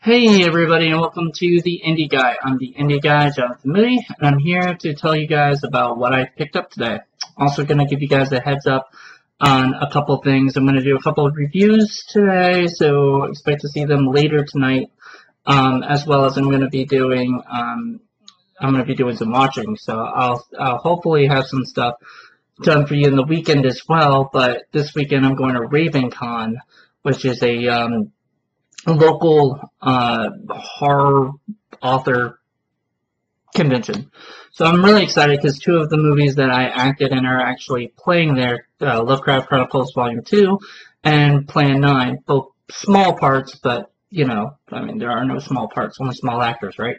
Hey everybody, and welcome to the Indie Guy. I'm the Indie Guy, Jonathan Moody, and I'm here to tell you guys about what I picked up today. Also going to give you guys a heads up on a couple things. I'm going to do a couple of reviews today, so expect to see them later tonight, as well as I'm going to be doing some watching. So I'll hopefully have some stuff done for you in the weekend as well. But this weekend I'm going to RavenCon, which is a local horror author convention. So I'm really excited because two of the movies that I acted in are actually playing there, Lovecraft Chronicles Volume 2 and Plan 9, both small parts, but, you know, I mean, there are no small parts, only small actors, right?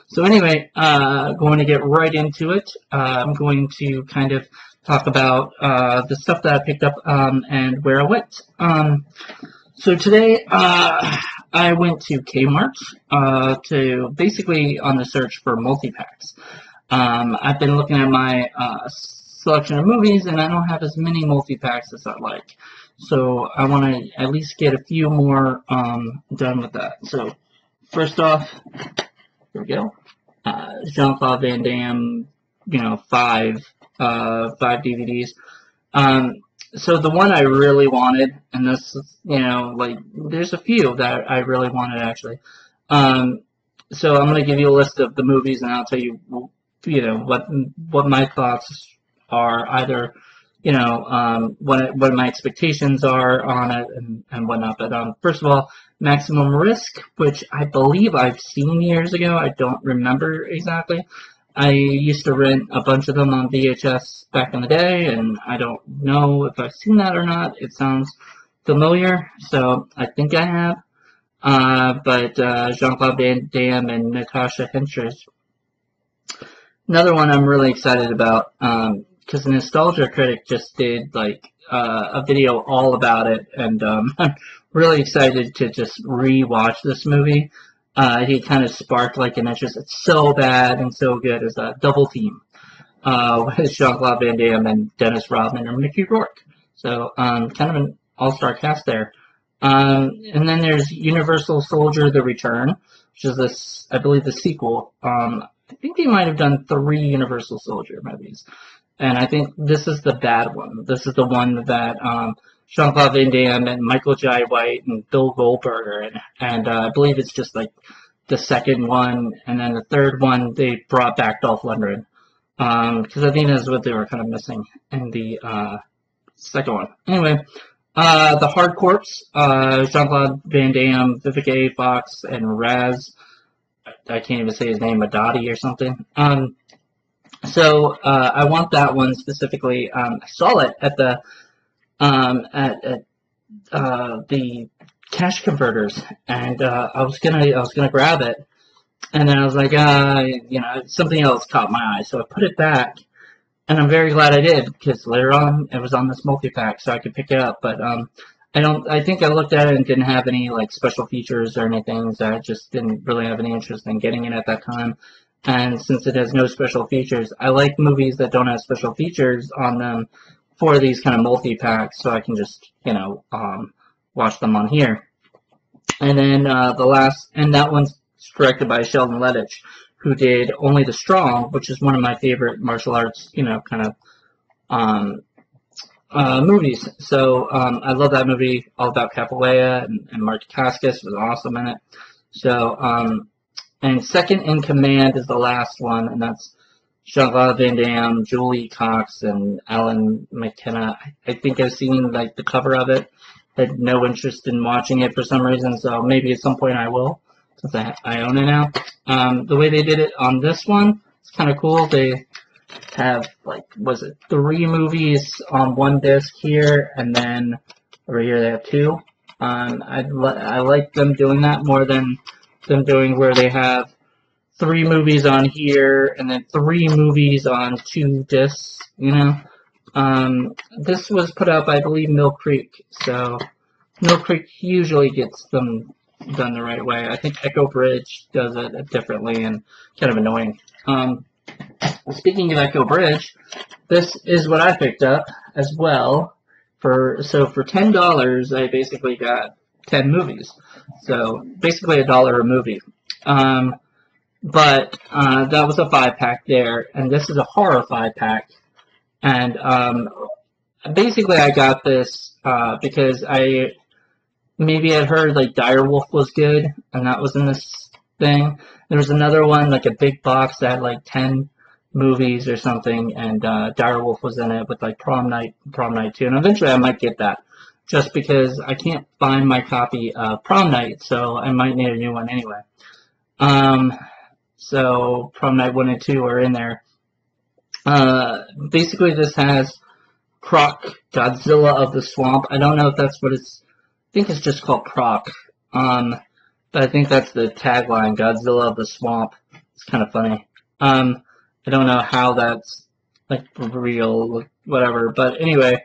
So anyway, going to get right into it. I'm going to kind of talk about the stuff that I picked up and where I went. So today, I went to Kmart to basically on the search for multi-packs. I've been looking at my selection of movies, and I don't have as many multi-packs as I'd like. So I want to at least get a few more done with that. So first off, here we go. Jean-Claude Van Damme, five DVDs. So the one I really wanted, and this is, there's a few that I really wanted actually. So I'm going to give you a list of the movies, and I'll tell you, what my thoughts are, either, what my expectations are on it and whatnot. But first of all, Maximum Risk, which I believe I've seen years ago. I don't remember exactly. I used to rent a bunch of them on VHS back in the day, and I don't know if I've seen that or not. It sounds familiar, so I think I have. But Jean-Claude Van Damme and Natasha Henstridge. Another one I'm really excited about, because Nostalgia Critic just did a video all about it, and I'm really excited to just re-watch this movie. He kind of sparked an interest. It's so bad and so good as a Double Team with Jean-Claude Van Damme and Dennis Rodman or Mickey Rourke. So kind of an all-star cast there. And then there's Universal Soldier: The Return, which is this, I believe, the sequel. I think they might have done 3 Universal Soldier movies, and I think this is the bad one. This is the one that Jean-Claude Van Damme and Michael Jai White and Bill Goldberg are in. And I believe it's just the second one, and then the third one they brought back Dolph Lundgren, because I think that's what they were kind of missing in the second one. Anyway, The Hard Corpse, Jean-Claude Van Damme, Vivica A. Fox, and Raz. I can't even say his name, Madadi or something. So I want that one specifically. I saw it at the the cash converters, and I was gonna grab it, and then I was like, something else caught my eye, so I put it back, and I'm very glad I did, because later on it was on this multi-pack, so I could pick it up. But I think I looked at it and didn't have any special features or anything, so I just didn't really have any interest in getting it at that time. And since it has no special features, I like movies that don't have special features on them for these kind of multi-packs, so I can just, watch them on here. And then that one's directed by Sheldon Lettich, who did Only the Strong, which is one of my favorite martial arts, kind of movies. So I love that movie, all about Capoeira, and Mark Dacascos was awesome in it. So, and Second in Command is the last one, and that's Jean-Claude Van Damme, Julie Cox, and Alan McKenna. I think I've seen the cover of it. Had no interest in watching it for some reason, so maybe at some point I will, since I own it now. The way they did it on this one, it's kind of cool. They have 3 movies on one disc here, and then over here they have 2. I like them doing that more than them doing where they have 3 movies on here, and then 3 movies on 2 discs, This was put out by, I believe, Mill Creek, so Mill Creek usually gets them done the right way. I think Echo Bridge does it differently and kind of annoying. Speaking of Echo Bridge, this is what I picked up as well. For $10, I basically got 10 movies. So basically $1 a movie. But that was a 5-pack there, and this is a horror 5-pack. And basically I got this because I had heard like Direwolf was good, and that was in this thing. There was another one, like a big box that had like 10 movies or something, and Direwolf was in it with like Prom Night 2, and eventually I might get that, just because I can't find my copy of Prom Night, so I might need a new one anyway. So Prom Night 1 and 2 are in there. Basically this has Croc, Godzilla of the Swamp. I don't know if that's what it's, I think it's just called Croc. But I think that's the tagline, Godzilla of the Swamp. It's kind of funny. I don't know how that's like real, whatever. But anyway,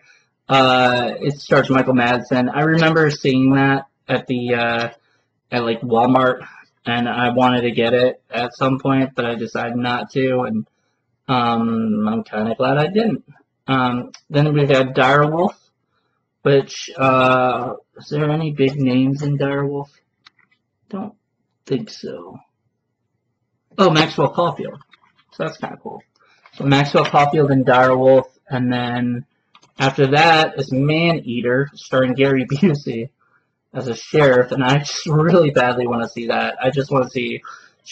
it stars Michael Madsen. I remember seeing that at the at like Walmart, and I wanted to get it at some point, but I decided not to, and I'm kind of glad I didn't. Then we've got Direwolf, which is there any big names in Direwolf? Don't think so. Oh, Maxwell Caulfield. So that's kind of cool. So Maxwell Caulfield and Direwolf, and then after that is Man-Eater, starring Gary Busey as a sheriff, and I just really badly want to see that. I just want to see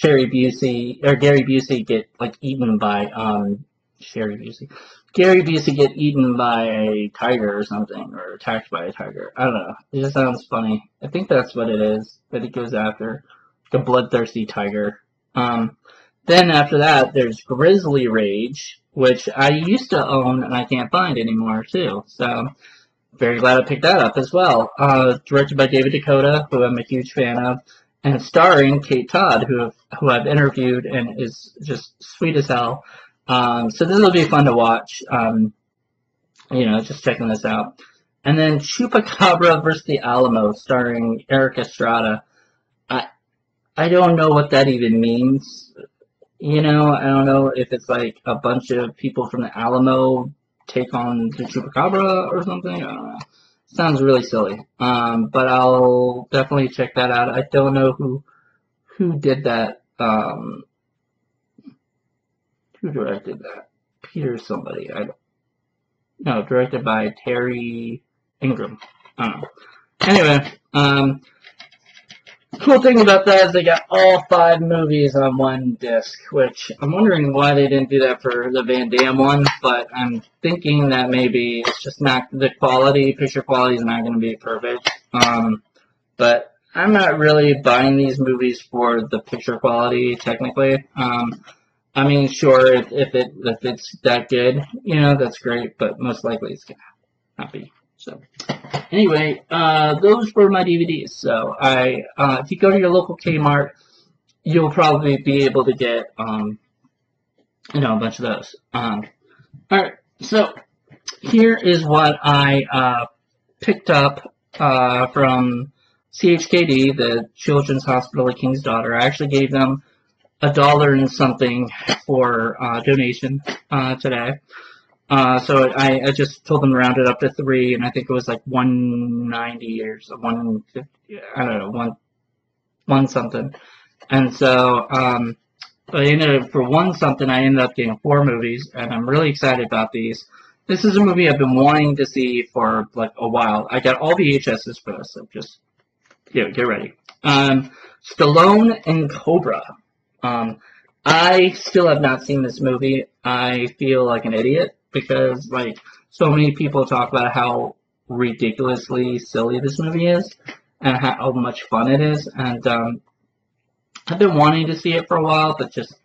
Gary Busey get like eaten by Gary Busey get eaten by a tiger or something, or attacked by a tiger. I don't know. It just sounds funny. I think that's what it is that he goes after, like a bloodthirsty tiger. Then after that, there's Grizzly Rage, which I used to own and I can't find anymore too. So very glad I picked that up as well. Directed by David Dakota, who I'm a huge fan of, and starring Kate Todd, who I've interviewed and is just sweet as hell. So this will be fun to watch. Just checking this out. And then Chupacabra vs. the Alamo, starring Eric Estrada. I don't know what that even means. I don't know if it's like a bunch of people from the Alamo take on the Chupacabra or something. I don't know. Sounds really silly. But I'll definitely check that out. I don't know who did that. Who directed that? Peter somebody. Directed by Terry Ingram. I don't know. Anyway, cool thing about that is they got all 5 movies on one disc, which I'm wondering why they didn't do that for the Van Damme one, but I'm thinking that maybe it's just not, the picture quality is not going to be perfect. But I'm not really buying these movies for the picture quality, technically. I mean, sure, if it's that good, that's great, but most likely it's going to not be. So, anyway, those were my DVDs. So, if you go to your local Kmart, you'll probably be able to get, a bunch of those. Alright, so, here is what I picked up from CHKD, the Children's Hospital of King's Daughter. I actually gave them $1 and something for donation today. So I just told them to round it up to 3, and I think it was like 190 or so, 150. I don't know, one something. And so for 1 something, I ended up getting 4 movies, and I'm really excited about these. This is a movie I've been wanting to see for like a while. I got all VHSs for this, so just get ready. Stallone and Cobra. I still have not seen this movie. I feel like an idiot because, like, so many people talk about how ridiculously silly this movie is and how much fun it is. And I've been wanting to see it for a while, but just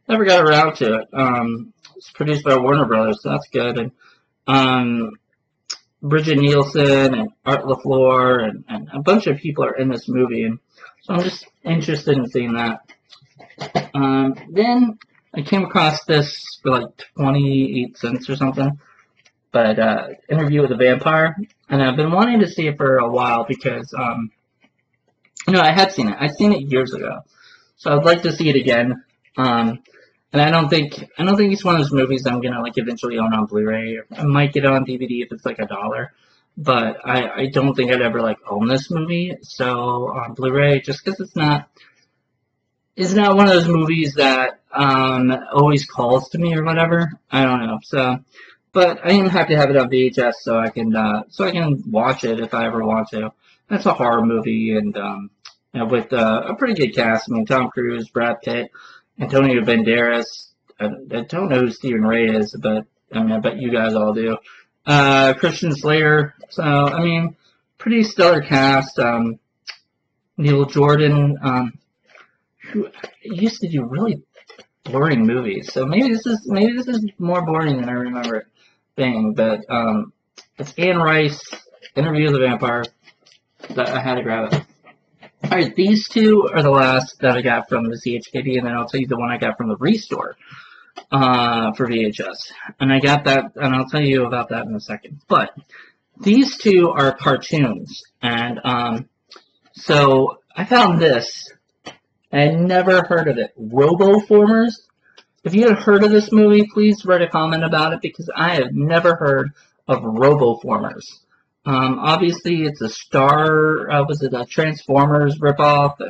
never got around to it. It's produced by Warner Brothers, so that's good. And Bridget Nielsen and Art LaFleur and a bunch of people are in this movie, and so I'm just interested in seeing that. Then I came across this for like 28 cents or something, but Interview with a Vampire, and I've been wanting to see it for a while because I had seen it. I'd seen it years ago, so I'd like to see it again. And I don't think it's one of those movies I'm gonna like eventually own on Blu-ray. I might get it on DVD if it's like $1, but I don't think I'd ever like own this movie. So on Blu-ray, just because it's not one of those movies that always calls to me or whatever. I don't know. So, but I am happy to have it on VHS so I can watch it if I ever want to. It's a horror movie and with a pretty good cast. I mean, Tom Cruise, Brad Pitt, Antonio Banderas. I don't know who Stephen Ray is, but I mean, I bet you guys all do. Christian Slater. So, I mean, pretty stellar cast. Neil Jordan, who used to do really boring movies. So maybe this is more boring than I remember it being. But it's Anne Rice, Interview with the Vampire. That I had to grab it. All right, these two are the last that I got from the CHKD, and then I'll tell you the one I got from the Restore for VHS. And I got that, and I'll tell you about that in a second. But these two are cartoons, and so I found this. I had never heard of it. Roboformers. If you had heard of this movie, please write a comment about it because I have never heard of Roboformers. Obviously, it's a was it a Transformers ripoff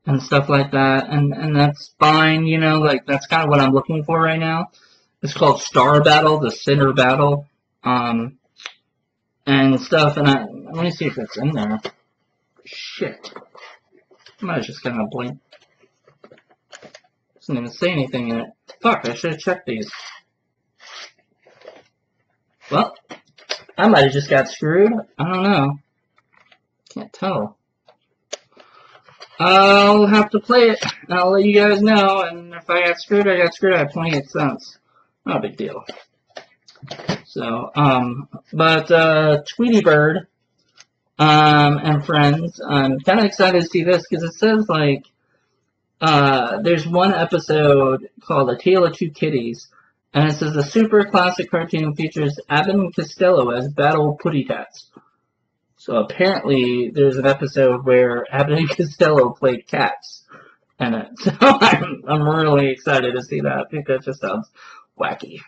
and stuff like that, and that's fine, you know, like that's kind of what I'm looking for right now. It's called Star Battle, the Sinner Battle, and stuff. And let me see if it's in there. Shit, I might have just kind of blinked. Doesn't even say anything in it. Fuck, I should have checked these. Well, I might have just got screwed. I don't know. Can't tell. I'll have to play it. I'll let you guys know. And if I got screwed, I got screwed. I have 28 cents. Not a big deal. So, but Tweety Bird and friends, I'm kind of excited to see this because it says like there's one episode called A Tale of Two Kitties. And it says the super classic cartoon features Abbott and Costello as battle putty tats. So apparently there's an episode where Abbott and Costello played cats in it. So I'm really excited to see that. I think that just sounds wacky.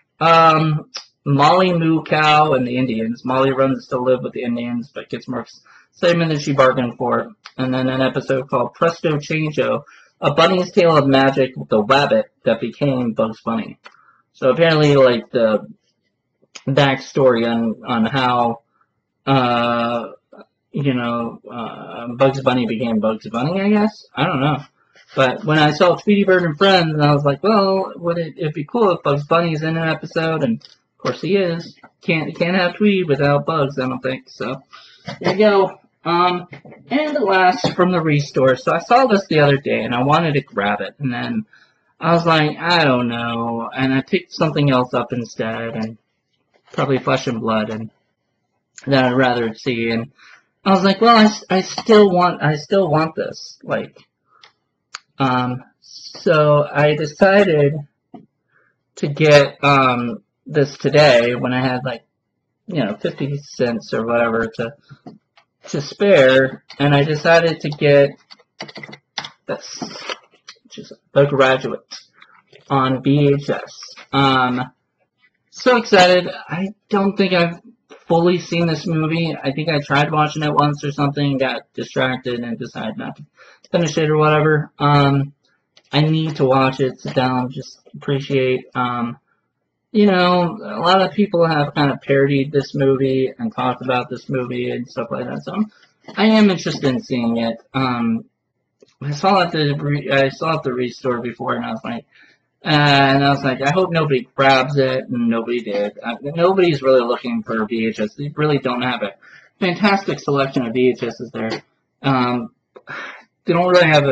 Molly Moo Cow and the Indians. Molly runs to live with the Indians, but gets more excitement than she bargained for. And then an episode called Presto Changeo, A Bunny's Tale of Magic with the Rabbit that became Bugs Bunny. So apparently, like, the backstory on how, Bugs Bunny became Bugs Bunny, I guess? I don't know. But when I saw Tweety Bird and Friends, and I was like, well, it'd be cool if Bugs Bunny's in an episode, and of course he is. Can't have Tweety without Bugs, I don't think. So, there you go. And the last from the Restore. So I saw this the other day, and I wanted to grab it, and then I was like, I don't know, and I picked something else up instead, and probably Flesh and Blood, and that I'd rather see, and I was like, well, I still want this, like, so I decided to get, this today, when I had, like, 50 cents or whatever to spare, and I decided to get this. Which is The Graduate on VHS. So excited. I don't think I've fully seen this movie. I think I tried watching it once or something, got distracted, and decided not to finish it or whatever. I need to watch it, sit down, just appreciate. A lot of people have kind of parodied this movie and talked about this movie and stuff like that, so I am interested in seeing it. I saw it at the Restore before, and I was like, I hope nobody grabs it, and nobody did. Nobody's really looking for VHS. They really don't have a fantastic selection of VHSs there. They don't really have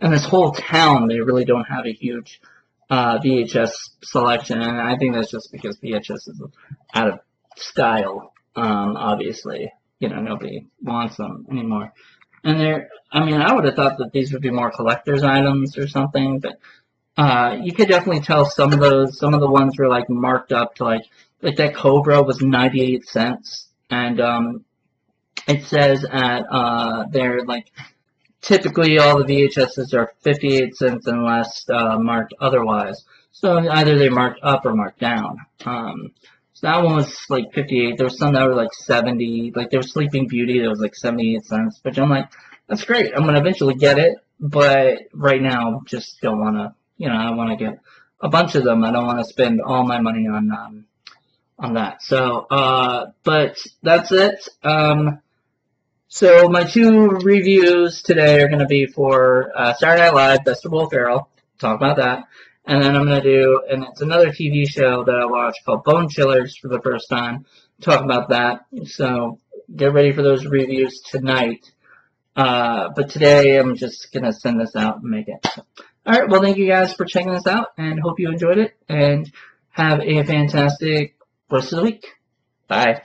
in this whole town, they really don't have a huge VHS selection, and I think that's just because VHS is out of style, obviously. Nobody wants them anymore. And I would have thought that these would be more collector's items or something, but you could definitely tell some of the ones were like marked up to like that Cobra was 98 cents, and it says at they're like typically all the VHSs are 58 cents unless marked otherwise. So either they marked up or marked down. So that one was like 58. There was some that were like 70. Like there was Sleeping Beauty that was like 78 cents. Which I'm like, that's great. I'm gonna eventually get it, but right now just don't wanna. I want to get a bunch of them. I don't want to spend all my money on that. So, but that's it. So my two reviews today are going to be for Saturday Night Live, Best of Will Ferrell. Talk about that. And then I'm going to do, and it's another TV show that I watched called Bone Chillers for the first time. Talk about that. So get ready for those reviews tonight. But today I'm just going to send this out and make it. Alright, well thank you guys for checking this out and hope you enjoyed it and have a fantastic rest of the week. Bye.